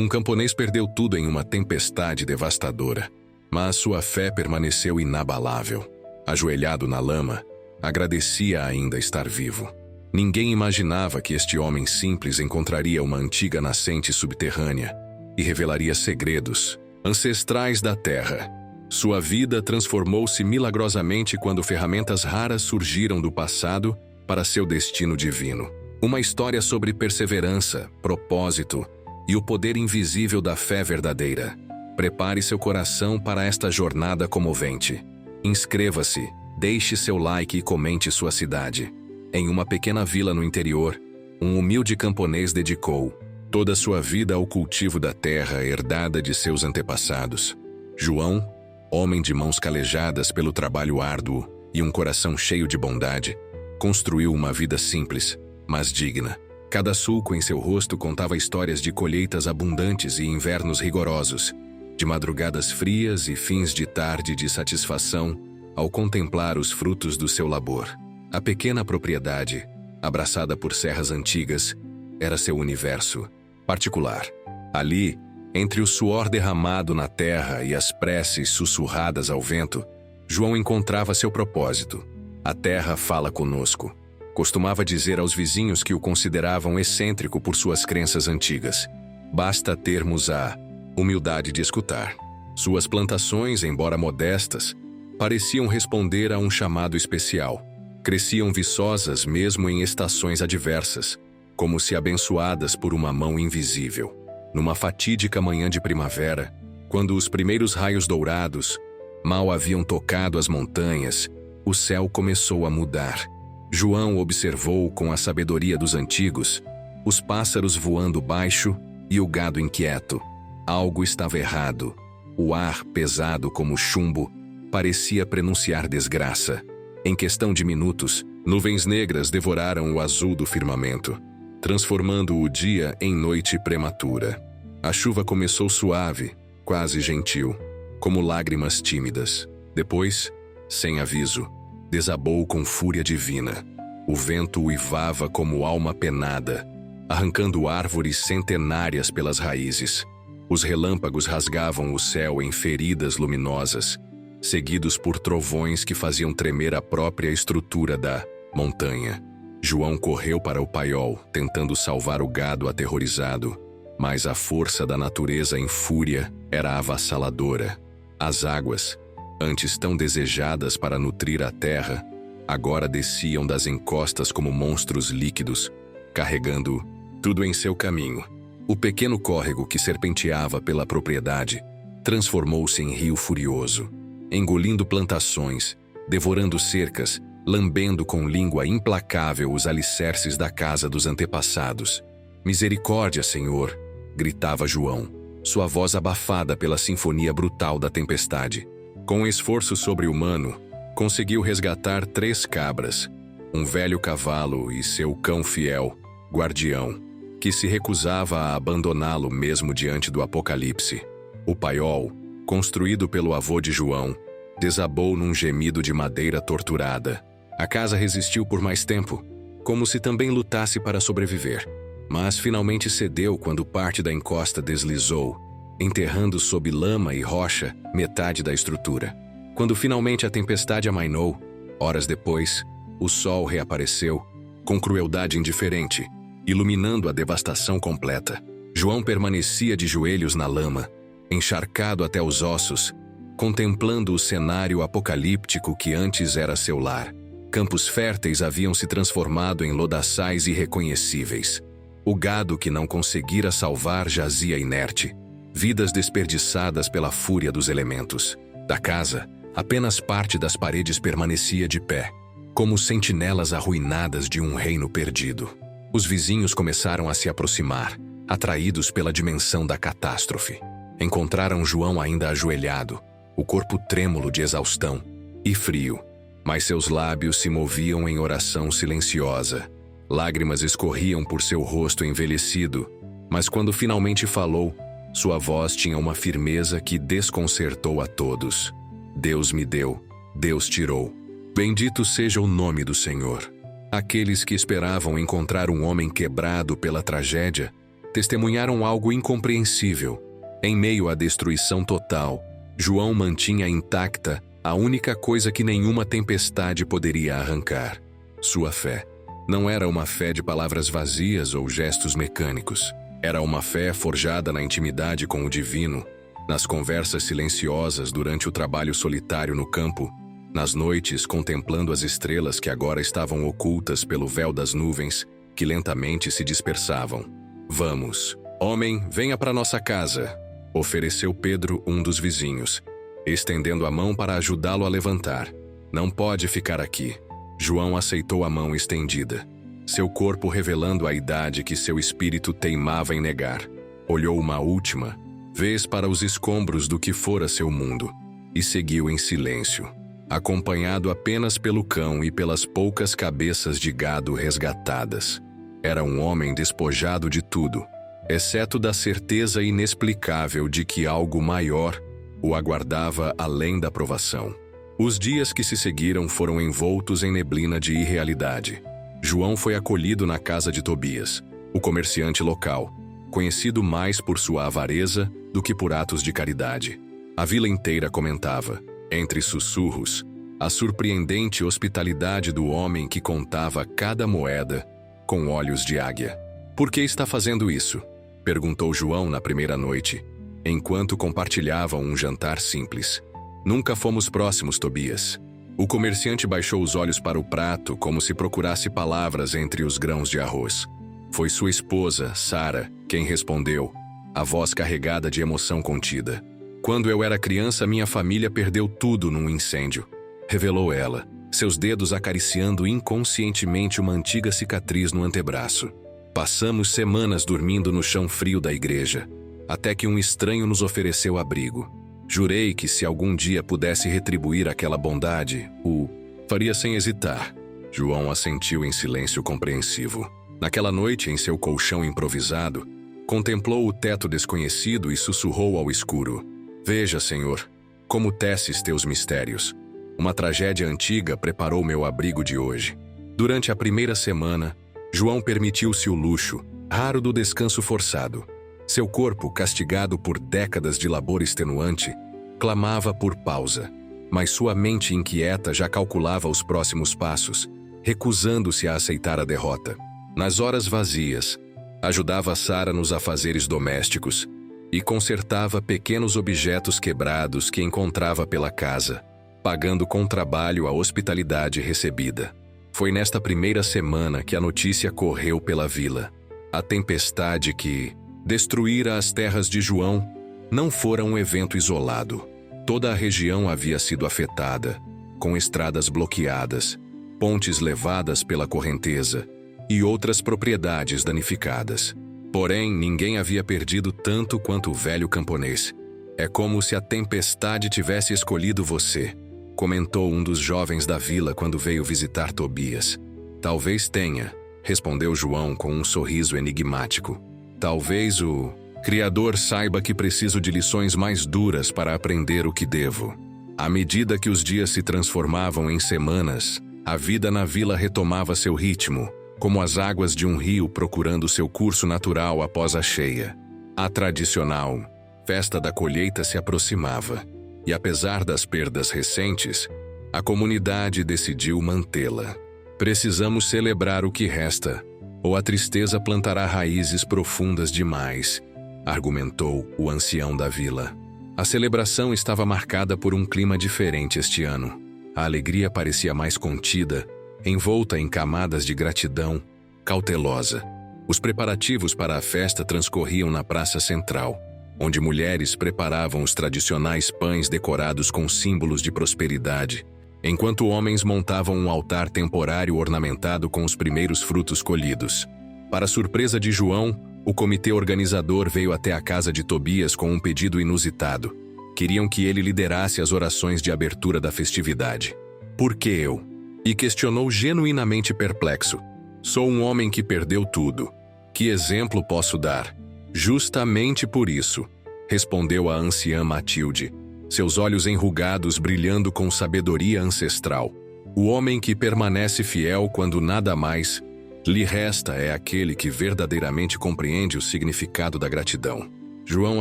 Um camponês perdeu tudo em uma tempestade devastadora, mas sua fé permaneceu inabalável. Ajoelhado na lama, agradecia ainda estar vivo. Ninguém imaginava que este homem simples encontraria uma antiga nascente subterrânea e revelaria segredos ancestrais da terra. Sua vida transformou-se milagrosamente quando ferramentas raras surgiram do passado para seu destino divino. Uma história sobre perseverança, propósito e o poder invisível da fé verdadeira. Prepare seu coração para esta jornada comovente. Inscreva-se, deixe seu like e comente sua cidade. Em uma pequena vila no interior, um humilde camponês dedicou toda sua vida ao cultivo da terra herdada de seus antepassados. João, homem de mãos calejadas pelo trabalho árduo e um coração cheio de bondade, construiu uma vida simples, mas digna. Cada sulco em seu rosto contava histórias de colheitas abundantes e invernos rigorosos, de madrugadas frias e fins de tarde de satisfação ao contemplar os frutos do seu labor. A pequena propriedade, abraçada por serras antigas, era seu universo particular. Ali, entre o suor derramado na terra e as preces sussurradas ao vento, João encontrava seu propósito. A terra fala conosco. Costumava dizer aos vizinhos que o consideravam excêntrico por suas crenças antigas. Basta termos a humildade de escutar. Suas plantações, embora modestas, pareciam responder a um chamado especial. Cresciam viçosas mesmo em estações adversas, como se abençoadas por uma mão invisível. Numa fatídica manhã de primavera, quando os primeiros raios dourados mal haviam tocado as montanhas, o céu começou a mudar. João observou com a sabedoria dos antigos os pássaros voando baixo e o gado inquieto. Algo estava errado. O ar, pesado como chumbo, parecia prenunciar desgraça. Em questão de minutos, nuvens negras devoraram o azul do firmamento, transformando o dia em noite prematura. A chuva começou suave, quase gentil, como lágrimas tímidas. Depois, sem aviso, desabou com fúria divina. O vento uivava como alma penada, arrancando árvores centenárias pelas raízes. Os relâmpagos rasgavam o céu em feridas luminosas, seguidos por trovões que faziam tremer a própria estrutura da montanha. João correu para o paiol, tentando salvar o gado aterrorizado, mas a força da natureza em fúria era avassaladora. As águas, antes tão desejadas para nutrir a terra, agora desciam das encostas como monstros líquidos, carregando tudo em seu caminho. O pequeno córrego que serpenteava pela propriedade transformou-se em rio furioso, engolindo plantações, devorando cercas, lambendo com língua implacável os alicerces da casa dos antepassados. "Misericórdia, Senhor!" gritava João, sua voz abafada pela sinfonia brutal da tempestade. Com um esforço sobre-humano, conseguiu resgatar 3 cabras, um velho cavalo e seu cão fiel, Guardião, que se recusava a abandoná-lo mesmo diante do apocalipse. O paiol, construído pelo avô de João, desabou num gemido de madeira torturada. A casa resistiu por mais tempo, como se também lutasse para sobreviver, mas finalmente cedeu quando parte da encosta deslizou, enterrando sob lama e rocha metade da estrutura. Quando finalmente a tempestade amainou, horas depois, o sol reapareceu, com crueldade indiferente, iluminando a devastação completa. João permanecia de joelhos na lama, encharcado até os ossos, contemplando o cenário apocalíptico que antes era seu lar. Campos férteis haviam se transformado em lodaçais irreconhecíveis. O gado que não conseguira salvar jazia inerte, vidas desperdiçadas pela fúria dos elementos. Da casa, apenas parte das paredes permanecia de pé, como sentinelas arruinadas de um reino perdido. Os vizinhos começaram a se aproximar, atraídos pela dimensão da catástrofe. Encontraram João ainda ajoelhado, o corpo trêmulo de exaustão e frio, mas seus lábios se moviam em oração silenciosa. Lágrimas escorriam por seu rosto envelhecido, mas quando finalmente falou, sua voz tinha uma firmeza que desconcertou a todos. "Deus me deu, Deus tirou. Bendito seja o nome do Senhor." Aqueles que esperavam encontrar um homem quebrado pela tragédia testemunharam algo incompreensível. Em meio à destruição total, João mantinha intacta a única coisa que nenhuma tempestade poderia arrancar: sua fé. Não era uma fé de palavras vazias ou gestos mecânicos. Era uma fé forjada na intimidade com o divino, nas conversas silenciosas durante o trabalho solitário no campo, nas noites contemplando as estrelas que agora estavam ocultas pelo véu das nuvens que lentamente se dispersavam. "Vamos, homem, venha para nossa casa", ofereceu Pedro, um dos vizinhos, estendendo a mão para ajudá-lo a levantar. "Não pode ficar aqui." João aceitou a mão estendida, seu corpo revelando a idade que seu espírito teimava em negar. Olhou uma última vez para os escombros do que fora seu mundo e seguiu em silêncio, acompanhado apenas pelo cão e pelas poucas cabeças de gado resgatadas. Era um homem despojado de tudo, exceto da certeza inexplicável de que algo maior o aguardava além da provação. Os dias que se seguiram foram envoltos em neblina de irrealidade. João foi acolhido na casa de Tobias, o comerciante local, conhecido mais por sua avareza do que por atos de caridade. A vila inteira comentava, entre sussurros, a surpreendente hospitalidade do homem que contava cada moeda com olhos de águia. "Por que está fazendo isso?" perguntou João na primeira noite, enquanto compartilhavam um jantar simples. "Nunca fomos próximos, Tobias." O comerciante baixou os olhos para o prato como se procurasse palavras entre os grãos de arroz. Foi sua esposa, Sara, quem respondeu, a voz carregada de emoção contida. "Quando eu era criança, minha família perdeu tudo num incêndio", revelou ela, seus dedos acariciando inconscientemente uma antiga cicatriz no antebraço. "Passamos semanas dormindo no chão frio da igreja, até que um estranho nos ofereceu abrigo. Jurei que se algum dia pudesse retribuir aquela bondade, o faria sem hesitar." João assentiu em silêncio compreensivo. Naquela noite, em seu colchão improvisado, contemplou o teto desconhecido e sussurrou ao escuro: "Veja, Senhor, como teces teus mistérios. Uma tragédia antiga preparou meu abrigo de hoje." Durante a primeira semana, João permitiu-se o luxo, raro do descanso forçado. Seu corpo, castigado por décadas de labor extenuante, clamava por pausa, mas sua mente inquieta já calculava os próximos passos, recusando-se a aceitar a derrota. Nas horas vazias, ajudava Sara nos afazeres domésticos e consertava pequenos objetos quebrados que encontrava pela casa, pagando com trabalho a hospitalidade recebida. Foi nesta primeira semana que a notícia correu pela vila. A tempestade que destruíra as terras de João não fora um evento isolado. Toda a região havia sido afetada, com estradas bloqueadas, pontes levadas pela correnteza e outras propriedades danificadas. Porém, ninguém havia perdido tanto quanto o velho camponês. "É como se a tempestade tivesse escolhido você", comentou um dos jovens da vila quando veio visitar Tobias. "Talvez tenha", respondeu João com um sorriso enigmático. "Talvez o Criador saiba que preciso de lições mais duras para aprender o que devo." À medida que os dias se transformavam em semanas, a vida na vila retomava seu ritmo, como as águas de um rio procurando seu curso natural após a cheia. A tradicional festa da colheita se aproximava, e apesar das perdas recentes, a comunidade decidiu mantê-la. "Precisamos celebrar o que resta, ou a tristeza plantará raízes profundas demais", argumentou o ancião da vila. A celebração estava marcada por um clima diferente este ano. A alegria parecia mais contida, envolta em camadas de gratidão, cautelosa. Os preparativos para a festa transcorriam na praça central, onde mulheres preparavam os tradicionais pães decorados com símbolos de prosperidade, enquanto homens montavam um altar temporário ornamentado com os primeiros frutos colhidos. Para surpresa de João, o comitê organizador veio até a casa de Tobias com um pedido inusitado. Queriam que ele liderasse as orações de abertura da festividade. "Por que eu?" E questionou genuinamente perplexo. "Sou um homem que perdeu tudo. Que exemplo posso dar?" "Justamente por isso", respondeu a anciã Matilde, seus olhos enrugados brilhando com sabedoria ancestral. "O homem que permanece fiel quando nada mais Lhe resta é aquele que verdadeiramente compreende o significado da gratidão. João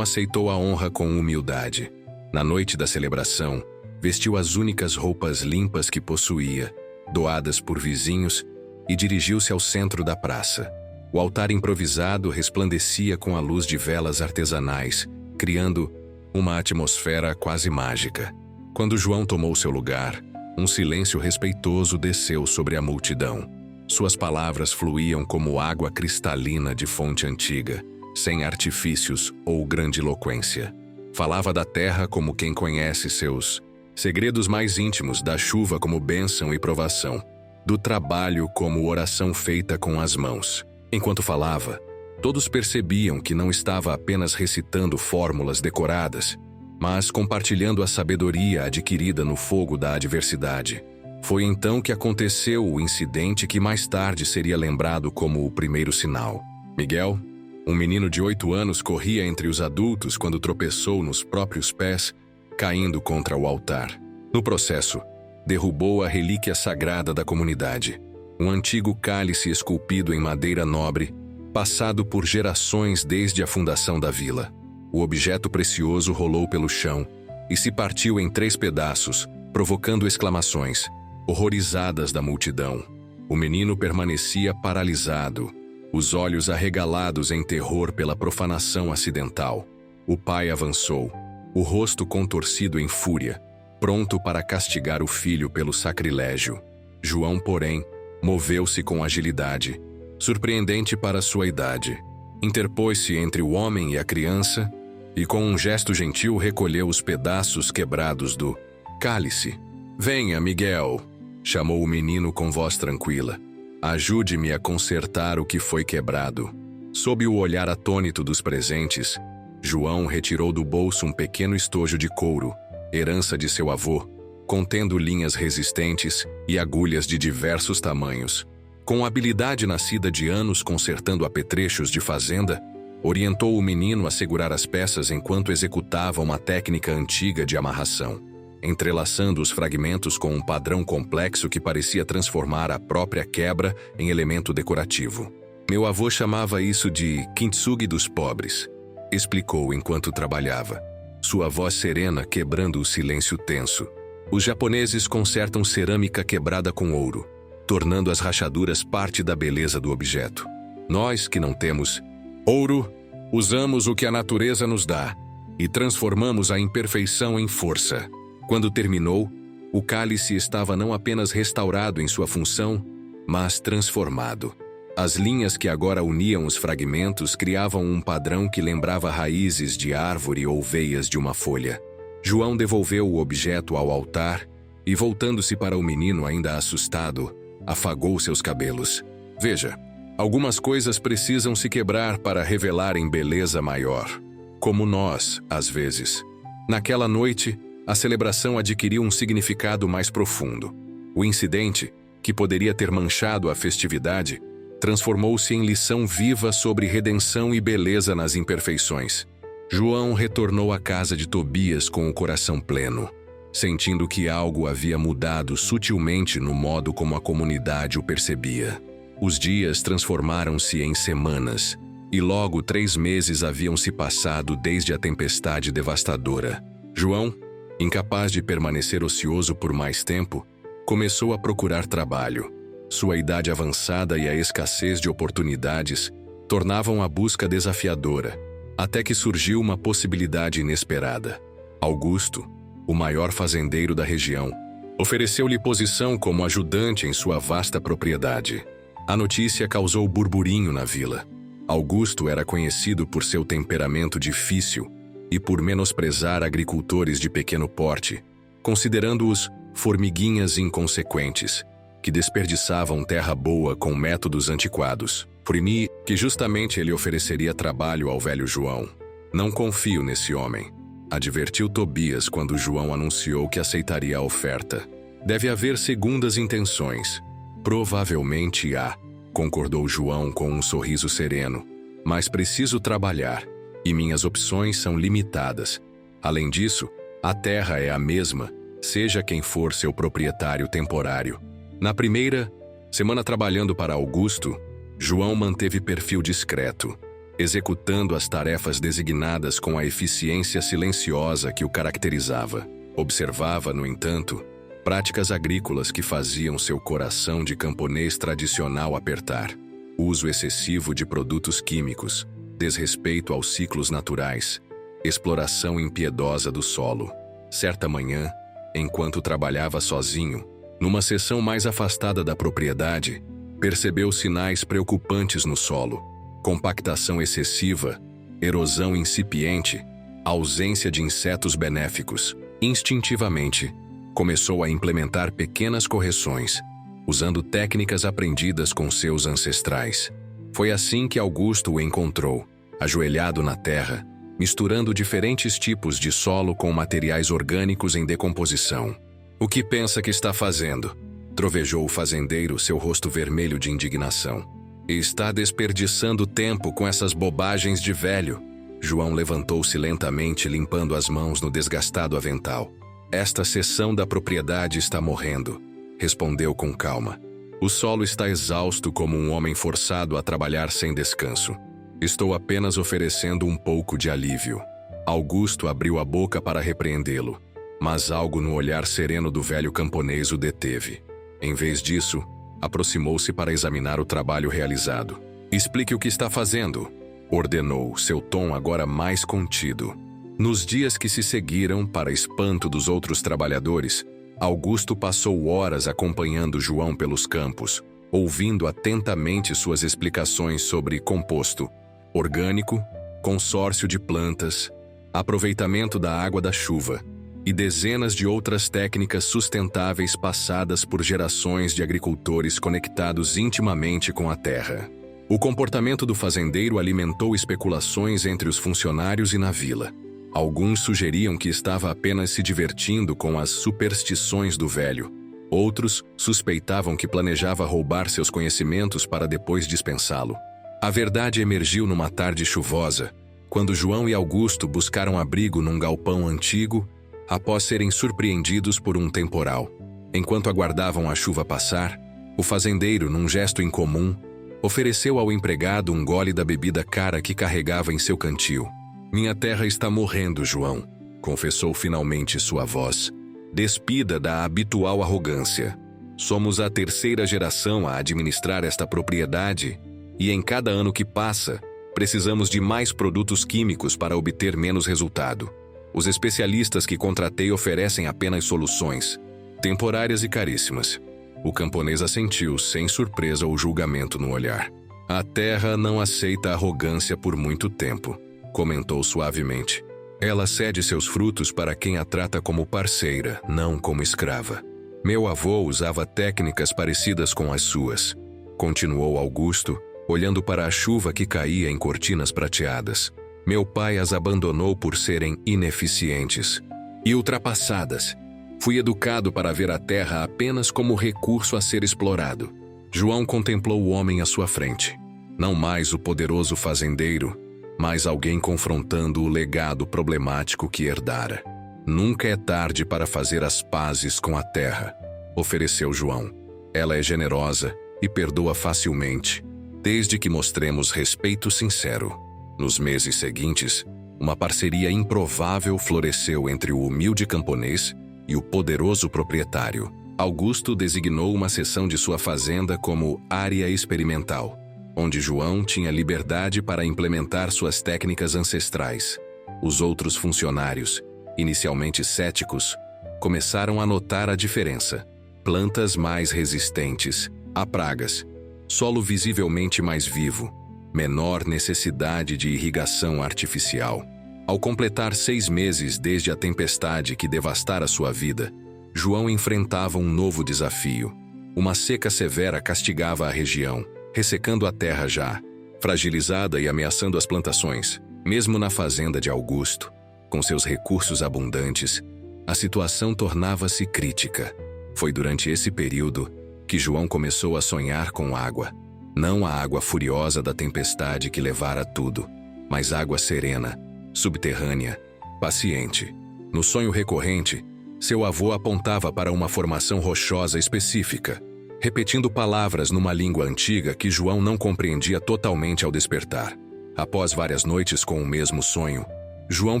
aceitou a honra com humildade. Na noite da celebração, vestiu as únicas roupas limpas que possuía, doadas por vizinhos, e dirigiu-se ao centro da praça. O altar improvisado resplandecia com a luz de velas artesanais, criando uma atmosfera quase mágica. Quando João tomou seu lugar, um silêncio respeitoso desceu sobre a multidão. Suas palavras fluíam como água cristalina de fonte antiga, sem artifícios ou grandiloquência. Falava da terra como quem conhece seus segredos mais íntimos, da chuva como bênção e provação, do trabalho como oração feita com as mãos. Enquanto falava, todos percebiam que não estava apenas recitando fórmulas decoradas, mas compartilhando a sabedoria adquirida no fogo da adversidade. Foi então que aconteceu o incidente que mais tarde seria lembrado como o primeiro sinal. Miguel, um menino de 8 anos, corria entre os adultos quando tropeçou nos próprios pés, caindo contra o altar. No processo, derrubou a relíquia sagrada da comunidade, um antigo cálice esculpido em madeira nobre, passado por gerações desde a fundação da vila. O objeto precioso rolou pelo chão e se partiu em 3 pedaços, provocando exclamações horrorizadas da multidão. O menino permanecia paralisado, os olhos arregalados em terror pela profanação acidental. O pai avançou, o rosto contorcido em fúria, pronto para castigar o filho pelo sacrilégio. João, porém, moveu-se com agilidade, surpreendente para sua idade. Interpôs-se entre o homem e a criança e, com um gesto gentil, recolheu os pedaços quebrados do cálice. «Venha, Miguel», chamou o menino com voz tranquila. «Ajude-me a consertar o que foi quebrado». Sob o olhar atônito dos presentes, João retirou do bolso um pequeno estojo de couro, herança de seu avô, contendo linhas resistentes e agulhas de diversos tamanhos. Com habilidade nascida de anos consertando apetrechos de fazenda, orientou o menino a segurar as peças enquanto executava uma técnica antiga de amarração, entrelaçando os fragmentos com um padrão complexo que parecia transformar a própria quebra em elemento decorativo. «Meu avô chamava isso de kintsugi dos pobres», explicou enquanto trabalhava, sua voz serena quebrando o silêncio tenso. «Os japoneses consertam cerâmica quebrada com ouro, tornando as rachaduras parte da beleza do objeto. Nós, que não temos ouro, usamos o que a natureza nos dá e transformamos a imperfeição em força». Quando terminou, o cálice estava não apenas restaurado em sua função, mas transformado. As linhas que agora uniam os fragmentos criavam um padrão que lembrava raízes de árvore ou veias de uma folha. João devolveu o objeto ao altar e, voltando-se para o menino ainda assustado, afagou seus cabelos. «Veja, algumas coisas precisam se quebrar para revelarem beleza maior. Como nós, às vezes». Naquela noite, a celebração adquiriu um significado mais profundo. O incidente, que poderia ter manchado a festividade, transformou-se em lição viva sobre redenção e beleza nas imperfeições. João retornou à casa de Tobias com o coração pleno, sentindo que algo havia mudado sutilmente no modo como a comunidade o percebia. Os dias transformaram-se em semanas, e logo 3 meses haviam se passado desde a tempestade devastadora. João, incapaz de permanecer ocioso por mais tempo, começou a procurar trabalho. Sua idade avançada e a escassez de oportunidades tornavam a busca desafiadora, até que surgiu uma possibilidade inesperada. Augusto, o maior fazendeiro da região, ofereceu-lhe posição como ajudante em sua vasta propriedade. A notícia causou burburinho na vila. Augusto era conhecido por seu temperamento difícil e por menosprezar agricultores de pequeno porte, considerando-os formiguinhas inconsequentes, que desperdiçavam terra boa com métodos antiquados. Primi que justamente ele ofereceria trabalho ao velho João. «Não confio nesse homem», advertiu Tobias quando João anunciou que aceitaria a oferta. «Deve haver segundas intenções». «Provavelmente há», concordou João com um sorriso sereno. «Mas preciso trabalhar, e minhas opções são limitadas. Além disso, a terra é a mesma, seja quem for seu proprietário temporário». Na primeira semana trabalhando para Augusto, João manteve perfil discreto, executando as tarefas designadas com a eficiência silenciosa que o caracterizava. Observava, no entanto, práticas agrícolas que faziam seu coração de camponês tradicional apertar. Uso excessivo de produtos químicos, desrespeito aos ciclos naturais, exploração impiedosa do solo. Certa manhã, enquanto trabalhava sozinho, numa seção mais afastada da propriedade, percebeu sinais preocupantes no solo: compactação excessiva, erosão incipiente, ausência de insetos benéficos. Instintivamente, começou a implementar pequenas correções, usando técnicas aprendidas com seus ancestrais. Foi assim que Augusto o encontrou, ajoelhado na terra, misturando diferentes tipos de solo com materiais orgânicos em decomposição. "O que pensa que está fazendo?", trovejou o fazendeiro, seu rosto vermelho de indignação. "Está desperdiçando tempo com essas bobagens de velho." João levantou-se lentamente, limpando as mãos no desgastado avental. "Esta seção da propriedade está morrendo", respondeu com calma. "O solo está exausto como um homem forçado a trabalhar sem descanso. Estou apenas oferecendo um pouco de alívio." Augusto abriu a boca para repreendê-lo, mas algo no olhar sereno do velho camponês o deteve. Em vez disso, aproximou-se para examinar o trabalho realizado. "Explique o que está fazendo", ordenou, seu tom agora mais contido. Nos dias que se seguiram, para espanto dos outros trabalhadores, Augusto passou horas acompanhando João pelos campos, ouvindo atentamente suas explicações sobre composto orgânico, consórcio de plantas, aproveitamento da água da chuva e dezenas de outras técnicas sustentáveis passadas por gerações de agricultores conectados intimamente com a terra. O comportamento do fazendeiro alimentou especulações entre os funcionários e na vila. Alguns sugeriam que estava apenas se divertindo com as superstições do velho. Outros suspeitavam que planejava roubar seus conhecimentos para depois dispensá-lo. A verdade emergiu numa tarde chuvosa, quando João e Augusto buscaram abrigo num galpão antigo, após serem surpreendidos por um temporal. Enquanto aguardavam a chuva passar, o fazendeiro, num gesto incomum, ofereceu ao empregado um gole da bebida cara que carregava em seu cantil. "Minha terra está morrendo, João", confessou finalmente sua voz, despida da habitual arrogância. "Somos a terceira geração a administrar esta propriedade e em cada ano que passa, precisamos de mais produtos químicos para obter menos resultado. Os especialistas que contratei oferecem apenas soluções temporárias e caríssimas." O camponês assentiu, sem surpresa ou julgamento no olhar. "A terra não aceita arrogância por muito tempo", comentou suavemente. "Ela cede seus frutos para quem a trata como parceira, não como escrava. Meu avô usava técnicas parecidas com as suas", continuou Augusto, olhando para a chuva que caía em cortinas prateadas. "Meu pai as abandonou por serem ineficientes e ultrapassadas. Fui educado para ver a terra apenas como recurso a ser explorado." João contemplou o homem à sua frente. Não mais o poderoso fazendeiro, mas alguém confrontando o legado problemático que herdara. "Nunca é tarde para fazer as pazes com a terra", ofereceu João. "Ela é generosa e perdoa facilmente, desde que mostremos respeito sincero." Nos meses seguintes, uma parceria improvável floresceu entre o humilde camponês e o poderoso proprietário. Augusto designou uma seção de sua fazenda como área experimental, onde João tinha liberdade para implementar suas técnicas ancestrais. Os outros funcionários, inicialmente céticos, começaram a notar a diferença. Plantas mais resistentes a pragas, solo visivelmente mais vivo, menor necessidade de irrigação artificial. Ao completar 6 meses desde a tempestade que devastara sua vida, João enfrentava um novo desafio. Uma seca severa castigava a região, ressecando a terra já fragilizada e ameaçando as plantações. Mesmo na fazenda de Augusto, com seus recursos abundantes, a situação tornava-se crítica. Foi durante esse período que João começou a sonhar com água. Não a água furiosa da tempestade que levara tudo, mas água serena, subterrânea, paciente. No sonho recorrente, seu avô apontava para uma formação rochosa específica, repetindo palavras numa língua antiga que João não compreendia totalmente ao despertar. Após várias noites com o mesmo sonho, João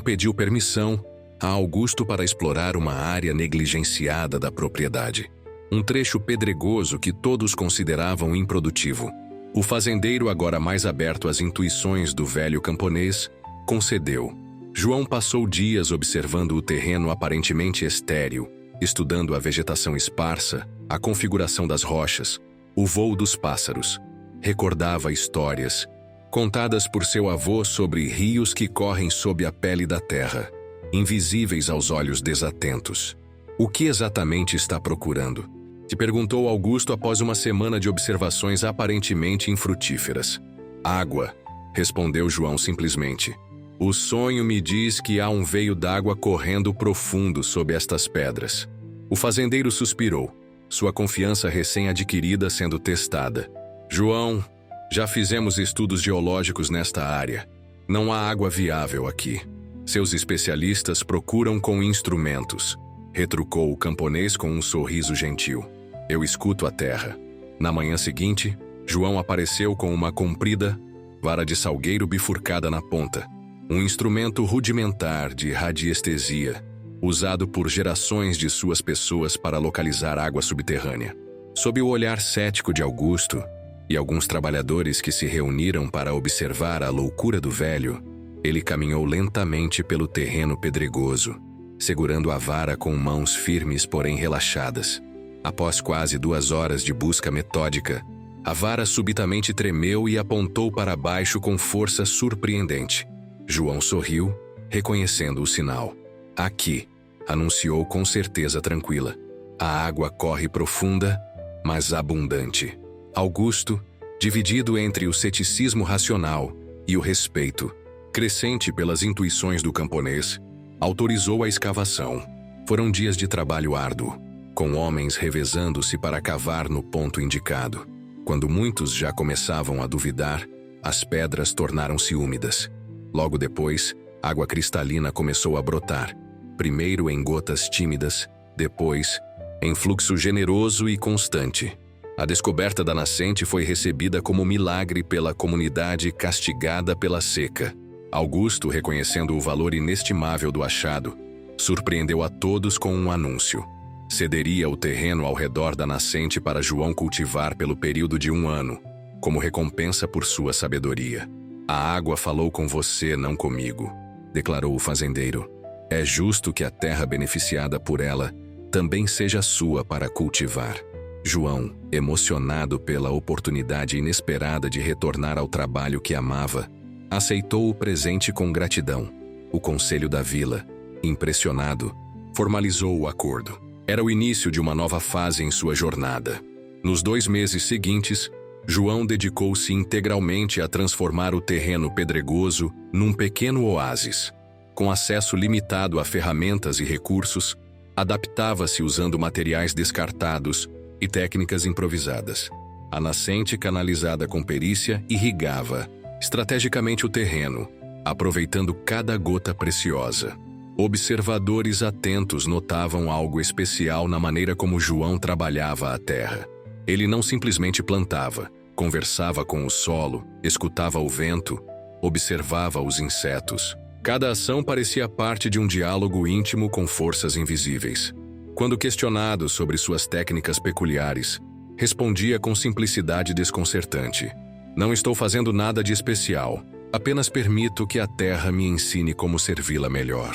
pediu permissão a Augusto para explorar uma área negligenciada da propriedade. Um trecho pedregoso que todos consideravam improdutivo. O fazendeiro, agora mais aberto às intuições do velho camponês, concedeu. João passou dias observando o terreno aparentemente estéril, estudando a vegetação esparsa, a configuração das rochas, o voo dos pássaros. Recordava histórias, contadas por seu avô sobre rios que correm sob a pele da terra, invisíveis aos olhos desatentos. O que exatamente está procurando? Te perguntou Augusto após uma semana de observações aparentemente infrutíferas. Água, respondeu João simplesmente. O sonho me diz que há um veio d'água correndo profundo sob estas pedras. O fazendeiro suspirou, sua confiança recém-adquirida sendo testada. João, já fizemos estudos geológicos nesta área. Não há água viável aqui. Seus especialistas procuram com instrumentos, retrucou o camponês com um sorriso gentil. Eu escuto a terra. Na manhã seguinte, João apareceu com uma comprida vara de salgueiro bifurcada na ponta, um instrumento rudimentar de radiestesia, usado por gerações de suas pessoas para localizar água subterrânea. Sob o olhar cético de Augusto e alguns trabalhadores que se reuniram para observar a loucura do velho, ele caminhou lentamente pelo terreno pedregoso, segurando a vara com mãos firmes, porém relaxadas. Após quase 2 horas de busca metódica, a vara subitamente tremeu e apontou para baixo com força surpreendente. João sorriu, reconhecendo o sinal. Aqui, anunciou com certeza tranquila. A água corre profunda, mas abundante. Augusto, dividido entre o ceticismo racional e o respeito, crescente pelas intuições do camponês, autorizou a escavação. Foram dias de trabalho árduo, com homens revezando-se para cavar no ponto indicado. Quando muitos já começavam a duvidar, as pedras tornaram-se úmidas. Logo depois, água cristalina começou a brotar, primeiro em gotas tímidas, depois em fluxo generoso e constante. A descoberta da nascente foi recebida como milagre pela comunidade castigada pela seca. Augusto, reconhecendo o valor inestimável do achado, surpreendeu a todos com um anúncio. Cederia o terreno ao redor da nascente para João cultivar pelo período de 1 ano, como recompensa por sua sabedoria. A água falou com você, não comigo, declarou o fazendeiro. É justo que a terra beneficiada por ela também seja sua para cultivar. João, emocionado pela oportunidade inesperada de retornar ao trabalho que amava, aceitou o presente com gratidão. O conselho da vila, impressionado, formalizou o acordo. Era o início de uma nova fase em sua jornada. Nos 2 meses seguintes, João dedicou-se integralmente a transformar o terreno pedregoso num pequeno oásis. Com acesso limitado a ferramentas e recursos, adaptava-se usando materiais descartados e técnicas improvisadas. A nascente, canalizada com perícia, irrigava estrategicamente o terreno, aproveitando cada gota preciosa. Observadores atentos notavam algo especial na maneira como João trabalhava a terra. Ele não simplesmente plantava, conversava com o solo, escutava o vento, observava os insetos. Cada ação parecia parte de um diálogo íntimo com forças invisíveis. Quando questionado sobre suas técnicas peculiares, respondia com simplicidade desconcertante. Não estou fazendo nada de especial, apenas permito que a terra me ensine como servi-la melhor.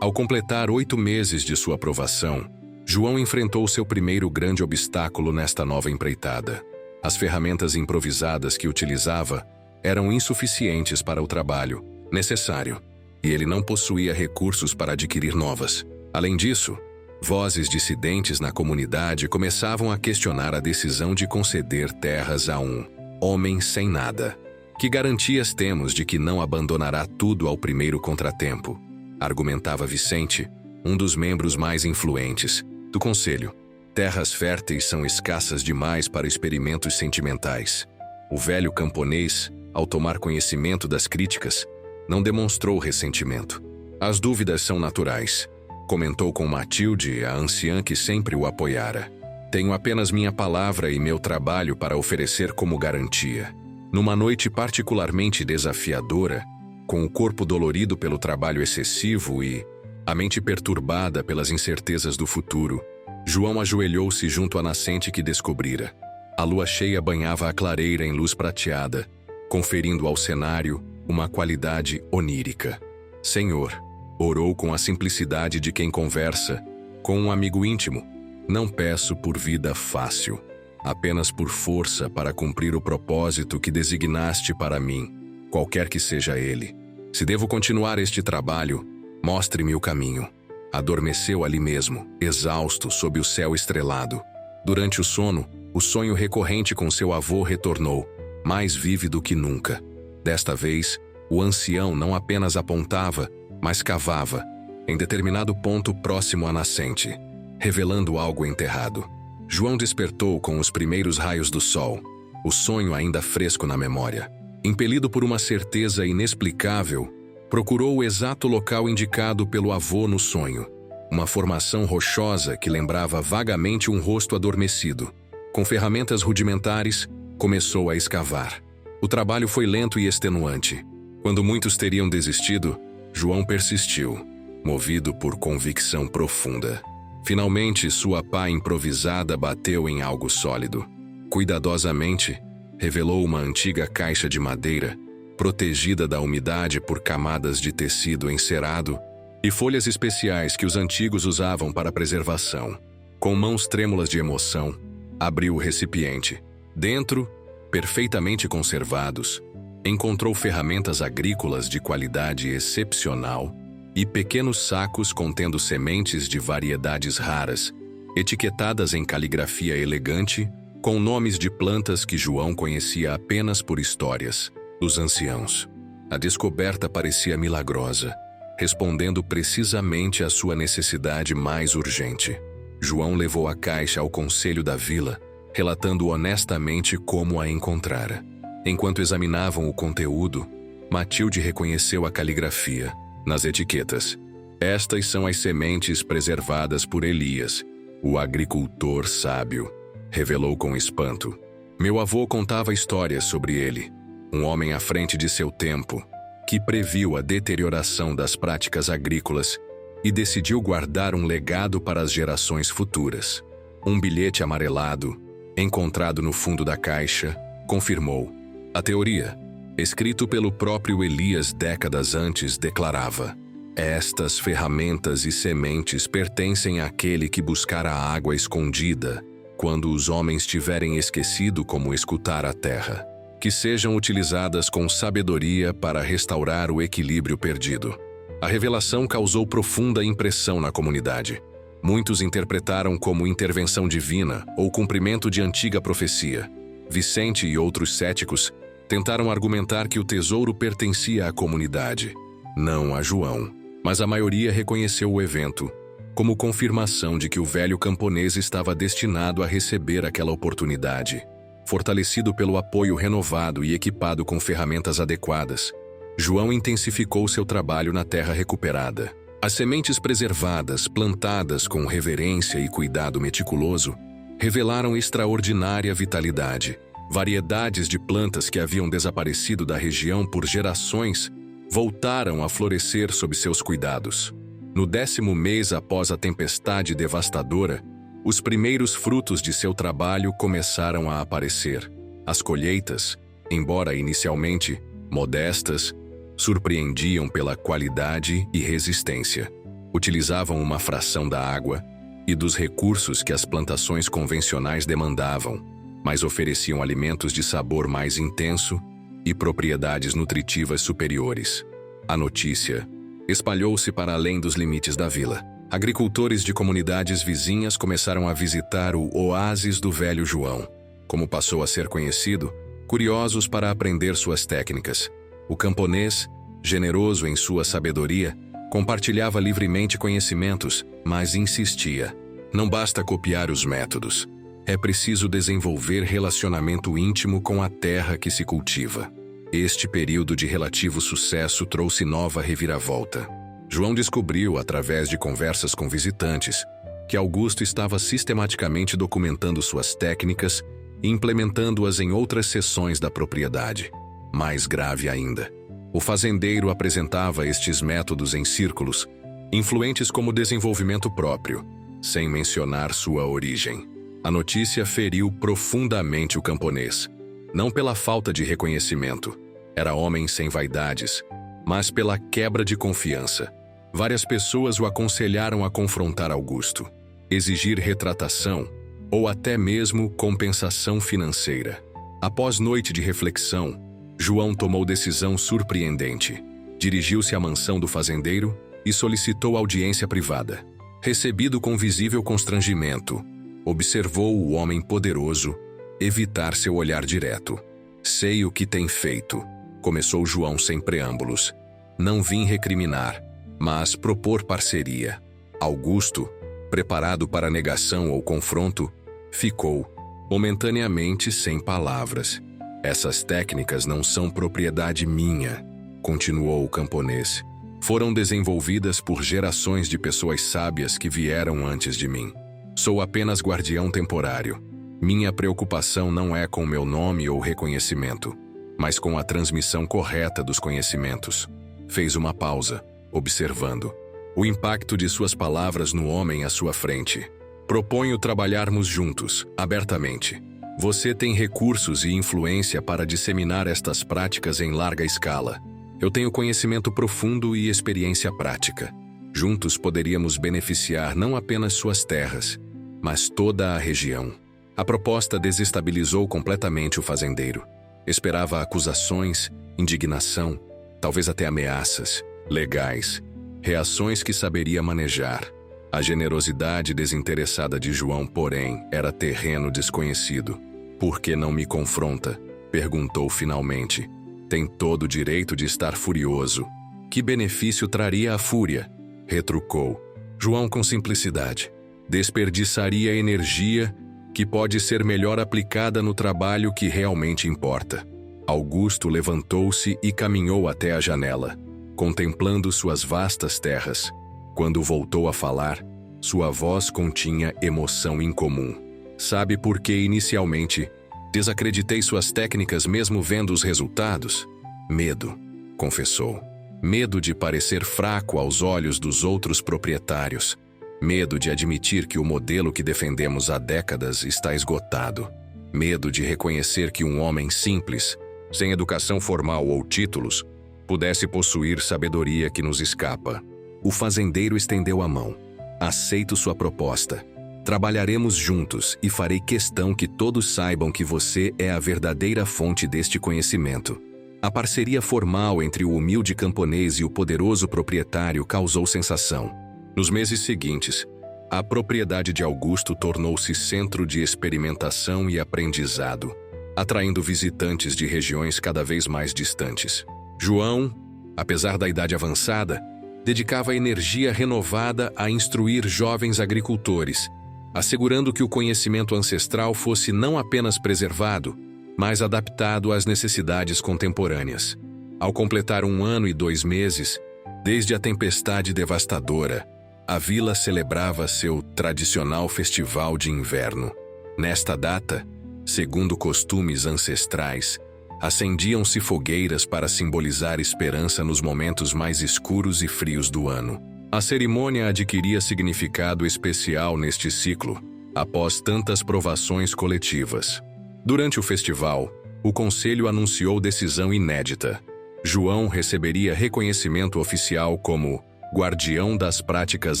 Ao completar 8 meses de sua aprovação, João enfrentou seu primeiro grande obstáculo nesta nova empreitada. As ferramentas improvisadas que utilizava eram insuficientes para o trabalho necessário, e ele não possuía recursos para adquirir novas. Além disso, vozes dissidentes na comunidade começavam a questionar a decisão de conceder terras a um homem sem nada. Que garantias temos de que não abandonará tudo ao primeiro contratempo? Argumentava Vicente, um dos membros mais influentes do conselho. Terras férteis são escassas demais para experimentos sentimentais. O velho camponês, ao tomar conhecimento das críticas, não demonstrou ressentimento. As dúvidas são naturais, comentou com Matilde, a anciã que sempre o apoiara. Tenho apenas minha palavra e meu trabalho para oferecer como garantia. Numa noite particularmente desafiadora, com o corpo dolorido pelo trabalho excessivo e a mente perturbada pelas incertezas do futuro, João ajoelhou-se junto à nascente que descobrira. A lua cheia banhava a clareira em luz prateada, conferindo ao cenário uma qualidade onírica. Senhor, orou com a simplicidade de quem conversa com um amigo íntimo. Não peço por vida fácil, apenas por força para cumprir o propósito que designaste para mim, qualquer que seja ele. Se devo continuar este trabalho, mostre-me o caminho. Adormeceu ali mesmo, exausto sob o céu estrelado. Durante o sono, o sonho recorrente com seu avô retornou, mais vívido que nunca. Desta vez, o ancião não apenas apontava, mas cavava, em determinado ponto próximo à nascente, revelando algo enterrado. João despertou com os primeiros raios do sol, o sonho ainda fresco na memória. Impelido por uma certeza inexplicável, procurou o exato local indicado pelo avô no sonho, uma formação rochosa que lembrava vagamente um rosto adormecido. Com ferramentas rudimentares, começou a escavar. O trabalho foi lento e extenuante. Quando muitos teriam desistido, João persistiu, movido por convicção profunda. Finalmente, sua pá improvisada bateu em algo sólido. Cuidadosamente, revelou uma antiga caixa de madeira, protegida da umidade por camadas de tecido encerado e folhas especiais que os antigos usavam para preservação. Com mãos trêmulas de emoção, abriu o recipiente. Dentro, perfeitamente conservados, encontrou ferramentas agrícolas de qualidade excepcional e pequenos sacos contendo sementes de variedades raras, etiquetadas em caligrafia elegante, com nomes de plantas que João conhecia apenas por histórias dos anciãos. A descoberta parecia milagrosa, respondendo precisamente à sua necessidade mais urgente. João levou a caixa ao conselho da vila, relatando honestamente como a encontrara. Enquanto examinavam o conteúdo, Matilde reconheceu a caligrafia nas etiquetas. Estas são as sementes preservadas por Elias, o agricultor sábio, revelou com espanto. Meu avô contava histórias sobre ele, um homem à frente de seu tempo, que previu a deterioração das práticas agrícolas e decidiu guardar um legado para as gerações futuras. Um bilhete amarelado, encontrado no fundo da caixa, confirmou. A teoria, escrito pelo próprio Elias décadas antes, declarava: estas ferramentas e sementes pertencem àquele que buscar a água escondida, quando os homens tiverem esquecido como escutar a terra. Que sejam utilizadas com sabedoria para restaurar o equilíbrio perdido. A revelação causou profunda impressão na comunidade. Muitos interpretaram como intervenção divina ou cumprimento de antiga profecia. Vicente e outros céticos tentaram argumentar que o tesouro pertencia à comunidade, não a João. Mas a maioria reconheceu o evento como confirmação de que o velho camponês estava destinado a receber aquela oportunidade. Fortalecido pelo apoio renovado e equipado com ferramentas adequadas, João intensificou seu trabalho na terra recuperada. As sementes preservadas, plantadas com reverência e cuidado meticuloso, revelaram extraordinária vitalidade. Variedades de plantas que haviam desaparecido da região por gerações voltaram a florescer sob seus cuidados. No 10º mês após a tempestade devastadora, os primeiros frutos de seu trabalho começaram a aparecer. As colheitas, embora inicialmente modestas, surpreendiam pela qualidade e resistência. Utilizavam uma fração da água e dos recursos que as plantações convencionais demandavam, mas ofereciam alimentos de sabor mais intenso e propriedades nutritivas superiores. A notícia espalhou-se para além dos limites da vila. Agricultores de comunidades vizinhas começaram a visitar o oásis do velho João, como passou a ser conhecido, curiosos para aprender suas técnicas. O camponês, generoso em sua sabedoria, compartilhava livremente conhecimentos, mas insistia: não basta copiar os métodos. É preciso desenvolver relacionamento íntimo com a terra que se cultiva. Este período de relativo sucesso trouxe nova reviravolta. João descobriu, através de conversas com visitantes, que Augusto estava sistematicamente documentando suas técnicas e implementando-as em outras seções da propriedade. Mais grave ainda, o fazendeiro apresentava estes métodos em círculos, influentes como desenvolvimento próprio, sem mencionar sua origem. A notícia feriu profundamente o camponês, não pela falta de reconhecimento, era homem sem vaidades, mas pela quebra de confiança. Várias pessoas o aconselharam a confrontar Augusto, exigir retratação ou até mesmo compensação financeira. Após noite de reflexão, João tomou decisão surpreendente. Dirigiu-se à mansão do fazendeiro e solicitou audiência privada. Recebido com visível constrangimento, observou o homem poderoso evitar seu olhar direto. "Sei o que tem feito", começou João sem preâmbulos. "Não vim recriminar, mas propor parceria." Augusto, preparado para negação ou confronto, ficou momentaneamente sem palavras. "Essas técnicas não são propriedade minha", continuou o camponês. "Foram desenvolvidas por gerações de pessoas sábias que vieram antes de mim. Sou apenas guardião temporário. Minha preocupação não é com meu nome ou reconhecimento, mas com a transmissão correta dos conhecimentos." Fez uma pausa, observando o impacto de suas palavras no homem à sua frente. "Proponho trabalharmos juntos, abertamente. Você tem recursos e influência para disseminar estas práticas em larga escala. Eu tenho conhecimento profundo e experiência prática. Juntos poderíamos beneficiar não apenas suas terras, mas toda a região." A proposta desestabilizou completamente o fazendeiro. Esperava acusações, indignação, talvez até ameaças legais, reações que saberia manejar. A generosidade desinteressada de João, porém, era terreno desconhecido. "Por que não me confronta?", perguntou finalmente. "Tem todo o direito de estar furioso. Que benefício traria a fúria?", retrucou João com simplicidade. "Desperdiçaria energia que pode ser melhor aplicada no trabalho que realmente importa." Augusto levantou-se e caminhou até a janela, contemplando suas vastas terras. Quando voltou a falar, sua voz continha emoção incomum. "Sabe por que inicialmente desacreditei suas técnicas mesmo vendo os resultados? Medo", confessou. "Medo de parecer fraco aos olhos dos outros proprietários. Medo de admitir que o modelo que defendemos há décadas está esgotado. Medo de reconhecer que um homem simples, sem educação formal ou títulos, pudesse possuir sabedoria que nos escapa." O fazendeiro estendeu a mão. "Aceito sua proposta. Trabalharemos juntos e farei questão que todos saibam que você é a verdadeira fonte deste conhecimento." A parceria formal entre o humilde camponês e o poderoso proprietário causou sensação. Nos meses seguintes, a propriedade de Augusto tornou-se centro de experimentação e aprendizado, atraindo visitantes de regiões cada vez mais distantes. João, apesar da idade avançada, dedicava energia renovada a instruir jovens agricultores, assegurando que o conhecimento ancestral fosse não apenas preservado, mas adaptado às necessidades contemporâneas. Ao completar 1 ano e 2 meses, desde a tempestade devastadora, a vila celebrava seu tradicional festival de inverno. Nesta data, segundo costumes ancestrais, acendiam-se fogueiras para simbolizar esperança nos momentos mais escuros e frios do ano. A cerimônia adquiria significado especial neste ciclo, após tantas provações coletivas. Durante o festival, o conselho anunciou decisão inédita. João receberia reconhecimento oficial como Guardião das Práticas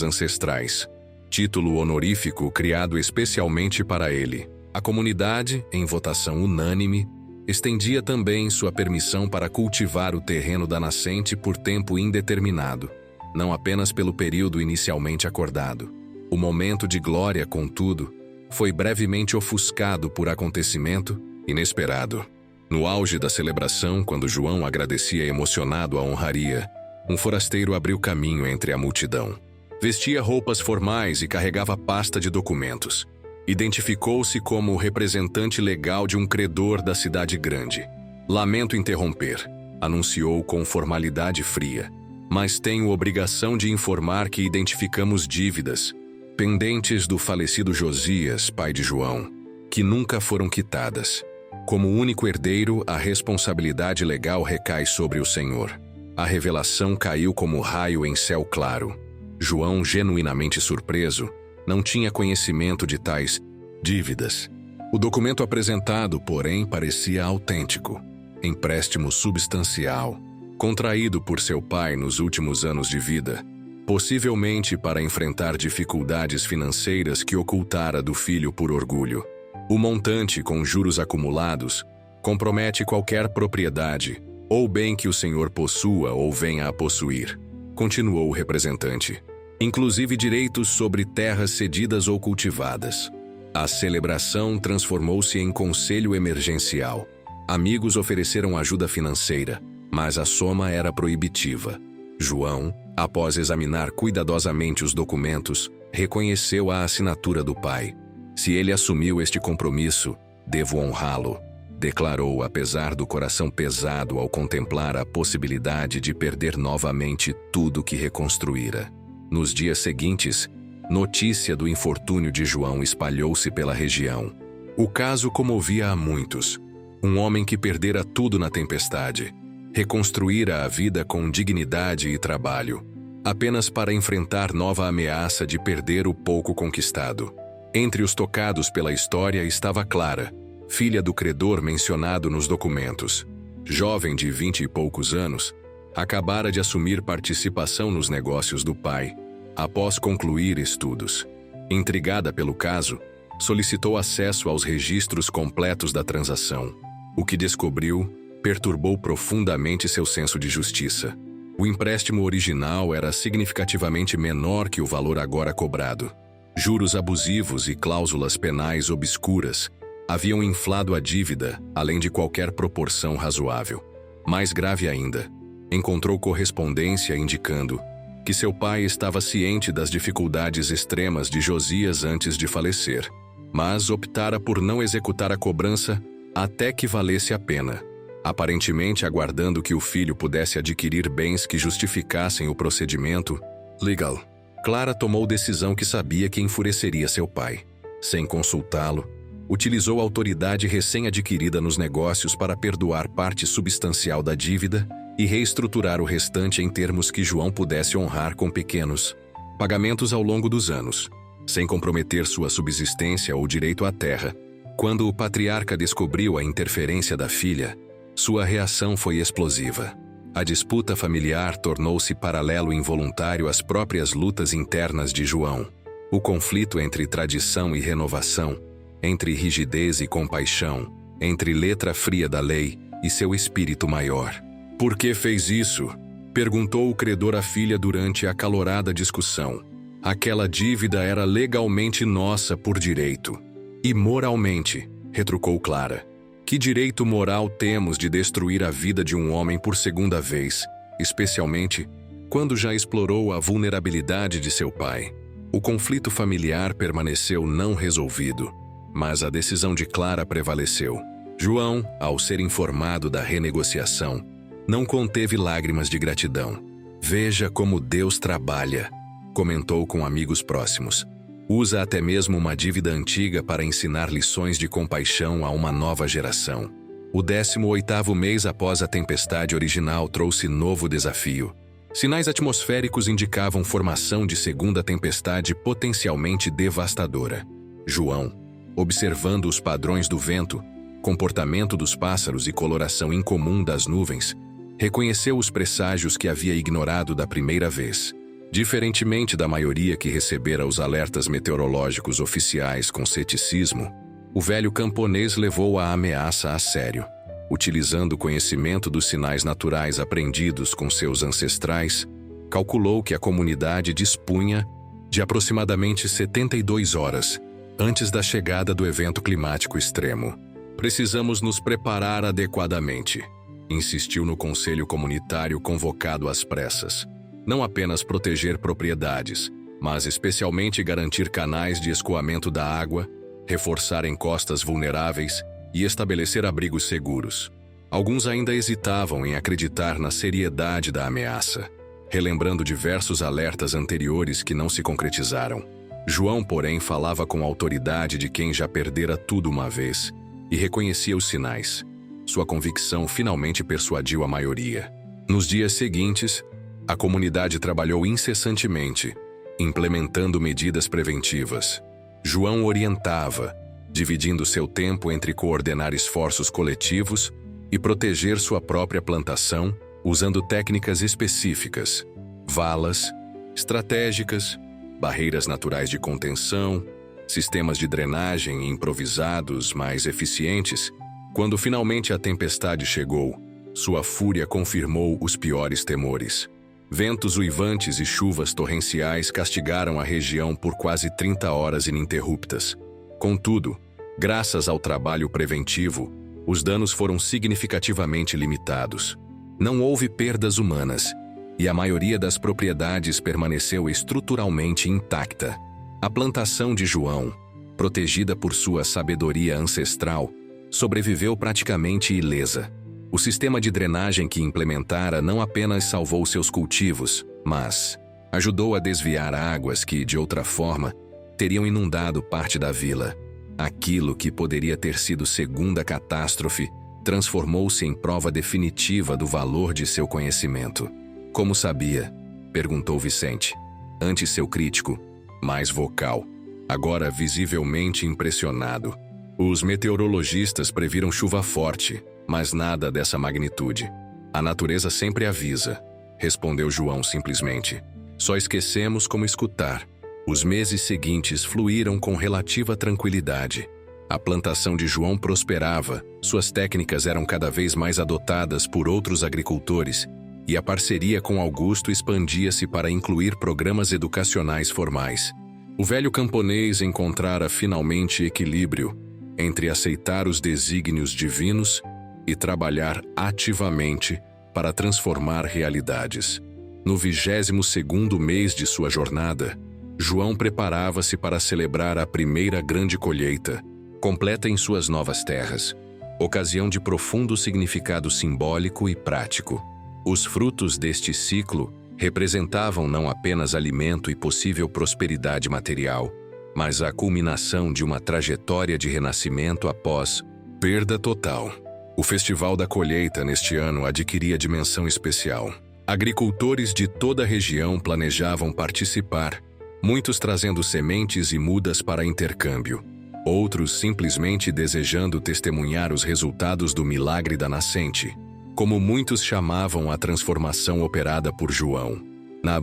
Ancestrais, título honorífico criado especialmente para ele. A comunidade, em votação unânime, estendia também sua permissão para cultivar o terreno da nascente por tempo indeterminado, não apenas pelo período inicialmente acordado. O momento de glória, contudo, foi brevemente ofuscado por acontecimento inesperado. No auge da celebração, quando João agradecia emocionado a honraria, um forasteiro abriu caminho entre a multidão. Vestia roupas formais e carregava pasta de documentos. Identificou-se como o representante legal de um credor da cidade grande. "Lamento interromper", anunciou com formalidade fria, "mas tenho obrigação de informar que identificamos dívidas pendentes do falecido Josias, pai de João, que nunca foram quitadas. Como único herdeiro, a responsabilidade legal recai sobre o Senhor. A revelação caiu como raio em céu claro. João, genuinamente surpreso, não tinha conhecimento de tais dívidas. O documento apresentado, porém, parecia autêntico. Empréstimo substancial, contraído por seu pai nos últimos anos de vida, possivelmente para enfrentar dificuldades financeiras que ocultara do filho por orgulho. O montante, com juros acumulados, compromete qualquer propriedade ou bem que o senhor possua ou venha a possuir, continuou o representante, inclusive direitos sobre terras cedidas ou cultivadas. A celebração transformou-se em conselho emergencial. Amigos ofereceram ajuda financeira, mas a soma era proibitiva. João, após examinar cuidadosamente os documentos, reconheceu a assinatura do pai. Se ele assumiu este compromisso, devo honrá-lo, declarou, apesar do coração pesado ao contemplar a possibilidade de perder novamente tudo que reconstruíra. Nos dias seguintes, notícia do infortúnio de João espalhou-se pela região. O caso comovia a muitos. Um homem que perdera tudo na tempestade, reconstruíra a vida com dignidade e trabalho, apenas para enfrentar nova ameaça de perder o pouco conquistado. Entre os tocados pela história estava Clara, filha do credor mencionado nos documentos. Jovem de 20 e poucos anos, acabara de assumir participação nos negócios do pai, após concluir estudos. Intrigada pelo caso, solicitou acesso aos registros completos da transação. O que descobriu perturbou profundamente seu senso de justiça. O empréstimo original era significativamente menor que o valor agora cobrado. Juros abusivos e cláusulas penais obscuras haviam inflado a dívida, além de qualquer proporção razoável. Mais grave ainda, encontrou correspondência indicando que seu pai estava ciente das dificuldades extremas de Josias antes de falecer, mas optara por não executar a cobrança até que valesse a pena, aparentemente aguardando que o filho pudesse adquirir bens que justificassem o procedimento legal. Clara tomou decisão que sabia que enfureceria seu pai. Sem consultá-lo, utilizou a autoridade recém-adquirida nos negócios para perdoar parte substancial da dívida e reestruturar o restante em termos que João pudesse honrar com pequenos pagamentos ao longo dos anos, sem comprometer sua subsistência ou direito à terra. Quando o patriarca descobriu a interferência da filha, sua reação foi explosiva. A disputa familiar tornou-se paralelo involuntário às próprias lutas internas de João. O conflito entre tradição e renovação, entre rigidez e compaixão, entre letra fria da lei e seu espírito maior. Por que fez isso? Perguntou o credor à filha durante a acalorada discussão. Aquela dívida era legalmente nossa por direito. E moralmente, retrucou Clara. Que direito moral temos de destruir a vida de um homem por segunda vez, especialmente quando já explorou a vulnerabilidade de seu pai? O conflito familiar permaneceu não resolvido, mas a decisão de Clara prevaleceu. João, ao ser informado da renegociação, não conteve lágrimas de gratidão. Veja como Deus trabalha, comentou com amigos próximos. Usa até mesmo uma dívida antiga para ensinar lições de compaixão a uma nova geração. O 18º mês após a tempestade original trouxe novo desafio. Sinais atmosféricos indicavam formação de segunda tempestade potencialmente devastadora. João, observando os padrões do vento, comportamento dos pássaros e coloração incomum das nuvens, reconheceu os presságios que havia ignorado da primeira vez. Diferentemente da maioria que recebera os alertas meteorológicos oficiais com ceticismo, o velho camponês levou a ameaça a sério. Utilizando o conhecimento dos sinais naturais aprendidos com seus ancestrais, calculou que a comunidade dispunha de aproximadamente 72 horas antes da chegada do evento climático extremo. Precisamos nos preparar adequadamente, insistiu no conselho comunitário convocado às pressas. Não apenas proteger propriedades, mas especialmente garantir canais de escoamento da água, reforçar encostas vulneráveis e estabelecer abrigos seguros. Alguns ainda hesitavam em acreditar na seriedade da ameaça, relembrando diversos alertas anteriores que não se concretizaram. João, porém, falava com a autoridade de quem já perdera tudo uma vez e reconhecia os sinais. Sua convicção finalmente persuadiu a maioria. Nos dias seguintes, a comunidade trabalhou incessantemente, implementando medidas preventivas. João orientava, dividindo seu tempo entre coordenar esforços coletivos e proteger sua própria plantação, usando técnicas específicas, valas estratégicas, barreiras naturais de contenção, sistemas de drenagem improvisados mais eficientes. Quando finalmente a tempestade chegou, sua fúria confirmou os piores temores. Ventos uivantes e chuvas torrenciais castigaram a região por quase 30 horas ininterruptas. Contudo, graças ao trabalho preventivo, os danos foram significativamente limitados. Não houve perdas humanas, e a maioria das propriedades permaneceu estruturalmente intacta. A plantação de João, protegida por sua sabedoria ancestral, sobreviveu praticamente ilesa. O sistema de drenagem que implementara não apenas salvou seus cultivos, mas ajudou a desviar águas que, de outra forma, teriam inundado parte da vila. Aquilo que poderia ter sido segunda catástrofe transformou-se em prova definitiva do valor de seu conhecimento. Como sabia? Perguntou Vicente, antes seu crítico, mais vocal, agora visivelmente impressionado. Os meteorologistas previram chuva forte, mas nada dessa magnitude. A natureza sempre avisa, respondeu João simplesmente. Só esquecemos como escutar. Os meses seguintes fluíram com relativa tranquilidade. A plantação de João prosperava, suas técnicas eram cada vez mais adotadas por outros agricultores, e a parceria com Augusto expandia-se para incluir programas educacionais formais. O velho camponês encontrara finalmente equilíbrio entre aceitar os desígnios divinos e trabalhar ativamente para transformar realidades. No 22º mês de sua jornada, João preparava-se para celebrar a primeira grande colheita, completa em suas novas terras, ocasião de profundo significado simbólico e prático. Os frutos deste ciclo representavam não apenas alimento e possível prosperidade material, mas a culminação de uma trajetória de renascimento após perda total. O Festival da Colheita neste ano adquiria dimensão especial. Agricultores de toda a região planejavam participar, muitos trazendo sementes e mudas para intercâmbio, outros simplesmente desejando testemunhar os resultados do milagre da nascente, como muitos chamavam a transformação operada por João. Na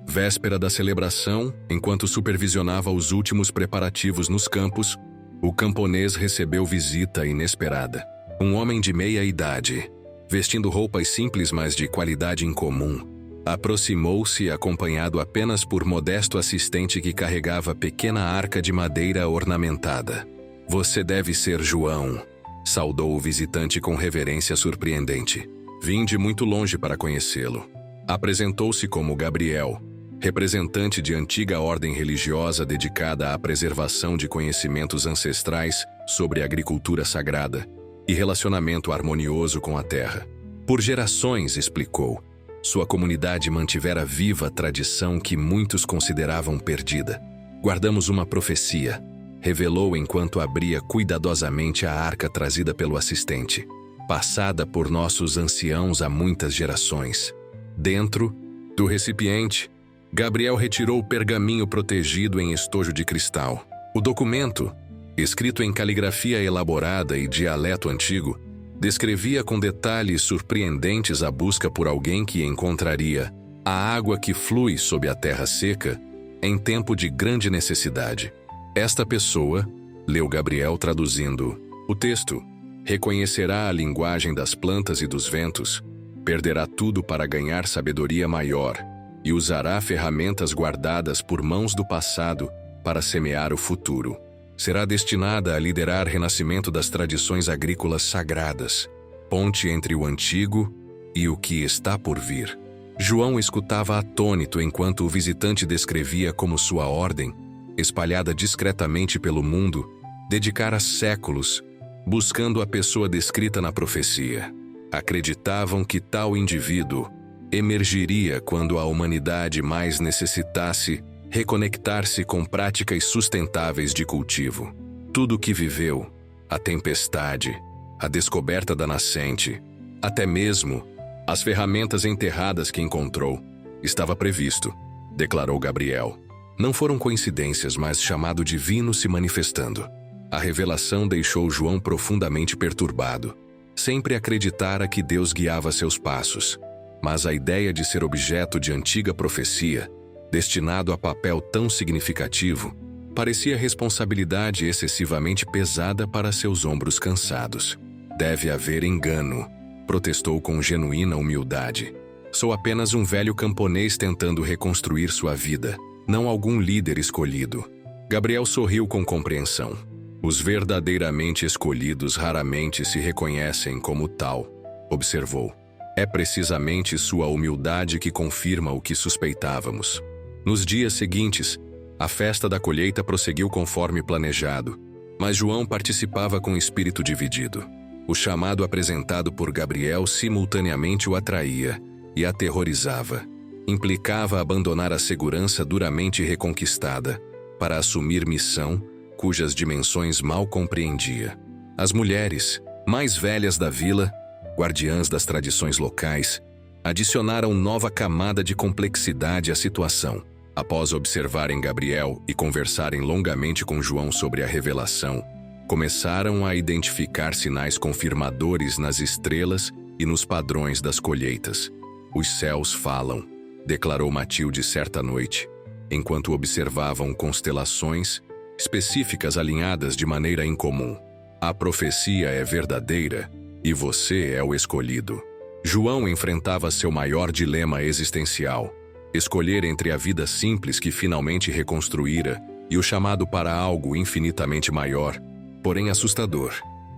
véspera da celebração, enquanto supervisionava os últimos preparativos nos campos, o camponês recebeu visita inesperada. Um homem de meia idade, vestindo roupas simples mas de qualidade incomum, aproximou-se acompanhado apenas por modesto assistente que carregava pequena arca de madeira ornamentada. "Você deve ser João", saudou o visitante com reverência surpreendente. "Vim de muito longe para conhecê-lo." Apresentou-se como Gabriel, representante de antiga ordem religiosa dedicada à preservação de conhecimentos ancestrais sobre agricultura sagrada e relacionamento harmonioso com a terra. Por gerações, explicou, sua comunidade mantivera viva a tradição que muitos consideravam perdida. "Guardamos uma profecia", revelou enquanto abria cuidadosamente a arca trazida pelo assistente, "passada por nossos anciãos há muitas gerações." Dentro do recipiente, Gabriel retirou o pergaminho protegido em estojo de cristal. O documento, escrito em caligrafia elaborada e dialeto antigo, descrevia com detalhes surpreendentes a busca por alguém que encontraria a água que flui sob a terra seca em tempo de grande necessidade. "Esta pessoa", leu Gabriel traduzindo o texto, "reconhecerá a linguagem das plantas e dos ventos, perderá tudo para ganhar sabedoria maior e usará ferramentas guardadas por mãos do passado para semear o futuro. Será destinada a liderar o renascimento das tradições agrícolas sagradas, ponte entre o antigo e o que está por vir." João escutava atônito enquanto o visitante descrevia como sua ordem, espalhada discretamente pelo mundo, dedicara séculos buscando a pessoa descrita na profecia. Acreditavam que tal indivíduo emergiria quando a humanidade mais necessitasse, reconectar-se com práticas sustentáveis de cultivo. Tudo o que viveu, a tempestade, a descoberta da nascente, até mesmo as ferramentas enterradas que encontrou, estava previsto, declarou Gabriel. Não foram coincidências, mas chamado divino se manifestando. A revelação deixou João profundamente perturbado. Sempre acreditara que Deus guiava seus passos, mas a ideia de ser objeto de antiga profecia, destinado a papel tão significativo, parecia responsabilidade excessivamente pesada para seus ombros cansados. Deve haver engano, protestou com genuína humildade. Sou apenas um velho camponês tentando reconstruir sua vida, não algum líder escolhido. Gabriel sorriu com compreensão. Os verdadeiramente escolhidos raramente se reconhecem como tal, observou. É precisamente sua humildade que confirma o que suspeitávamos. Nos dias seguintes, a festa da colheita prosseguiu conforme planejado, mas João participava com espírito dividido. O chamado apresentado por Gabriel simultaneamente o atraía e aterrorizava. Implicava abandonar a segurança duramente reconquistada para assumir missão cujas dimensões mal compreendia. As mulheres, mais velhas da vila, guardiãs das tradições locais, adicionaram nova camada de complexidade à situação. Após observarem Gabriel e conversarem longamente com João sobre a revelação, começaram a identificar sinais confirmadores nas estrelas e nos padrões das colheitas. Os céus falam, declarou Matilde certa noite, enquanto observavam constelações específicas alinhadas de maneira incomum. A profecia é verdadeira e você é o escolhido. João enfrentava seu maior dilema existencial: escolher entre a vida simples que finalmente reconstruíra e o chamado para algo infinitamente maior, porém assustador.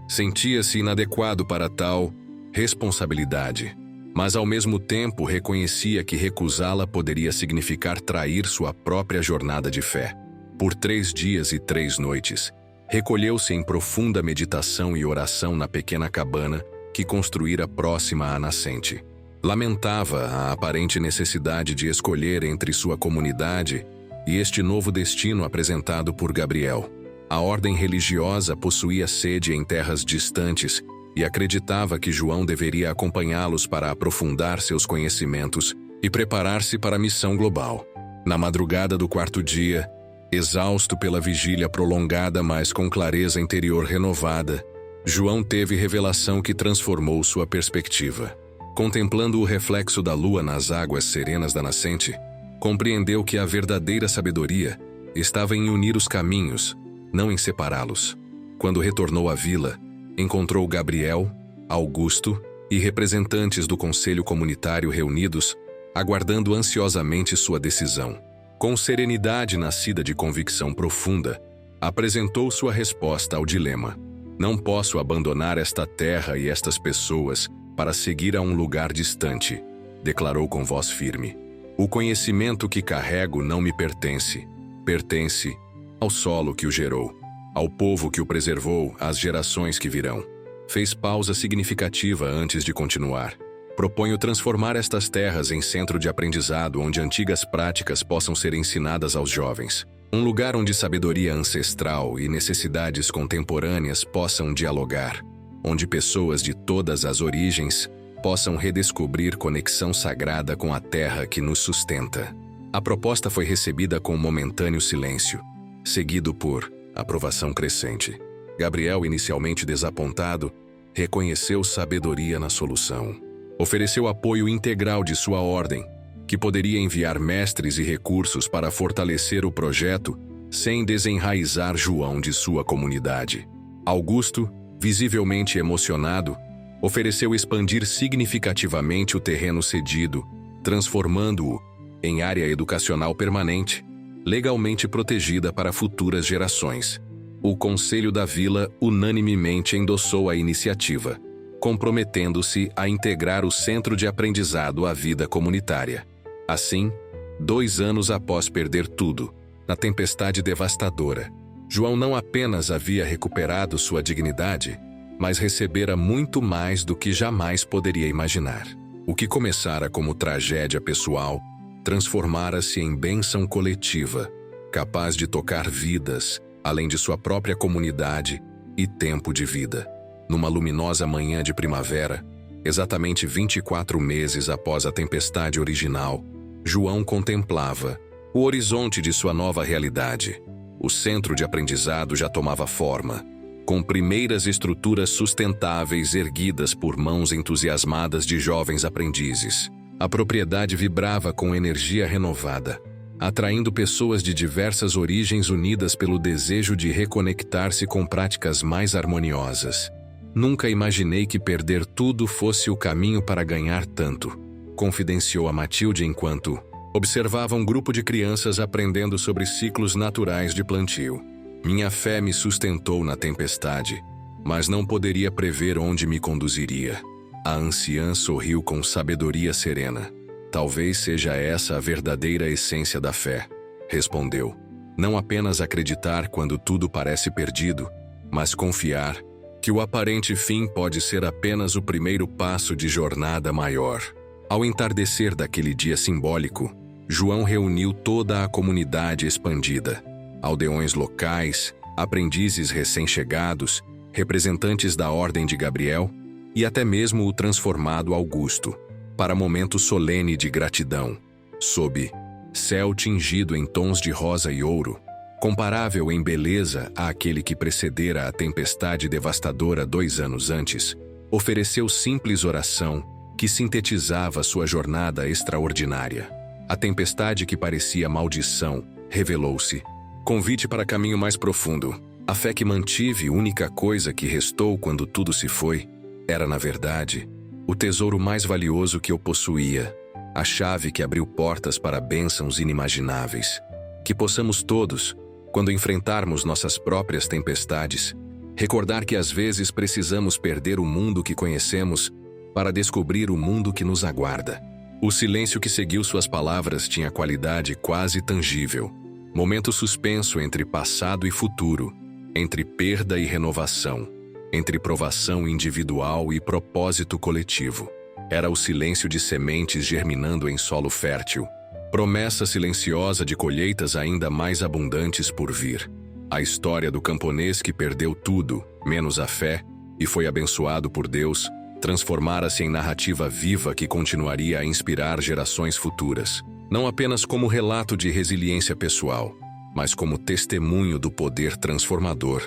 Sentia-se inadequado para tal responsabilidade, mas ao mesmo tempo reconhecia que recusá-la poderia significar trair sua própria jornada de fé. Por 3 dias e 3 noites, recolheu-se em profunda meditação e oração na pequena cabana que construíra próxima à nascente. Lamentava a aparente necessidade de escolher entre sua comunidade e este novo destino apresentado por Gabriel. A ordem religiosa possuía sede em terras distantes e acreditava que João deveria acompanhá-los para aprofundar seus conhecimentos e preparar-se para a missão global. Na madrugada do 4º dia, exausto pela vigília prolongada, mas com clareza interior renovada, João teve revelação que transformou sua perspectiva. Contemplando o reflexo da lua nas águas serenas da nascente, compreendeu que a verdadeira sabedoria estava em unir os caminhos, não em separá-los. Quando retornou à vila, encontrou Gabriel, Augusto e representantes do conselho comunitário reunidos, aguardando ansiosamente sua decisão. Com serenidade nascida de convicção profunda, apresentou sua resposta ao dilema. Não posso abandonar esta terra e estas pessoas para seguir a um lugar distante, declarou com voz firme. O conhecimento que carrego não me pertence. Pertence ao solo que o gerou, ao povo que o preservou, às gerações que virão. Fez pausa significativa antes de continuar. Proponho transformar estas terras em centro de aprendizado onde antigas práticas possam ser ensinadas aos jovens. Um lugar onde sabedoria ancestral e necessidades contemporâneas possam dialogar. Onde pessoas de todas as origens possam redescobrir conexão sagrada com a terra que nos sustenta. A proposta foi recebida com momentâneo silêncio, seguido por aprovação crescente. Gabriel, inicialmente desapontado, reconheceu sabedoria na solução. Ofereceu apoio integral de sua ordem, que poderia enviar mestres e recursos para fortalecer o projeto sem desenraizar João de sua comunidade. Augusto, visivelmente emocionado, ofereceu expandir significativamente o terreno cedido, transformando-o em área educacional permanente, legalmente protegida para futuras gerações. O Conselho da Vila unanimemente endossou a iniciativa, comprometendo-se a integrar o centro de aprendizado à vida comunitária. Assim, 2 anos após perder tudo, na tempestade devastadora, João não apenas havia recuperado sua dignidade, mas recebera muito mais do que jamais poderia imaginar. O que começara como tragédia pessoal transformara-se em bênção coletiva, capaz de tocar vidas, além de sua própria comunidade e tempo de vida. Numa luminosa manhã de primavera, exatamente 24 meses após a tempestade original, João contemplava o horizonte de sua nova realidade. O centro de aprendizado já tomava forma, com primeiras estruturas sustentáveis erguidas por mãos entusiasmadas de jovens aprendizes. A propriedade vibrava com energia renovada, atraindo pessoas de diversas origens unidas pelo desejo de reconectar-se com práticas mais harmoniosas. Nunca imaginei que perder tudo fosse o caminho para ganhar tanto, confidenciou a Matilde enquanto observava um grupo de crianças aprendendo sobre ciclos naturais de plantio. Minha fé me sustentou na tempestade, mas não poderia prever onde me conduziria. A anciã sorriu com sabedoria serena. Talvez seja essa a verdadeira essência da fé, respondeu. Não apenas acreditar quando tudo parece perdido, mas confiar que o aparente fim pode ser apenas o primeiro passo de jornada maior. Ao entardecer daquele dia simbólico, João reuniu toda a comunidade expandida, aldeões locais, aprendizes recém-chegados, representantes da Ordem de Gabriel e até mesmo o transformado Augusto, para momento solene de gratidão, sob céu tingido em tons de rosa e ouro, comparável em beleza àquele que precedera a tempestade devastadora 2 anos antes, ofereceu simples oração que sintetizava sua jornada extraordinária. A tempestade que parecia maldição revelou-se convite para caminho mais profundo. A fé que mantive, única coisa que restou quando tudo se foi, era, na verdade, o tesouro mais valioso que eu possuía, a chave que abriu portas para bênçãos inimagináveis. Que possamos todos, quando enfrentarmos nossas próprias tempestades, recordar que às vezes precisamos perder o mundo que conhecemos para descobrir o mundo que nos aguarda. O silêncio que seguiu suas palavras tinha qualidade quase tangível. Momento suspenso entre passado e futuro, entre perda e renovação, entre provação individual e propósito coletivo. Era o silêncio de sementes germinando em solo fértil, promessa silenciosa de colheitas ainda mais abundantes por vir. A história do camponês que perdeu tudo, menos a fé, e foi abençoado por Deus, transformara-se em narrativa viva que continuaria a inspirar gerações futuras, não apenas como relato de resiliência pessoal, mas como testemunho do poder transformador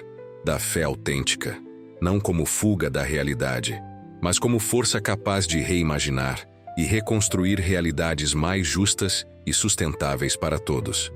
da fé autêntica, não como fuga da realidade, mas como força capaz de reimaginar e reconstruir realidades mais justas e sustentáveis para todos.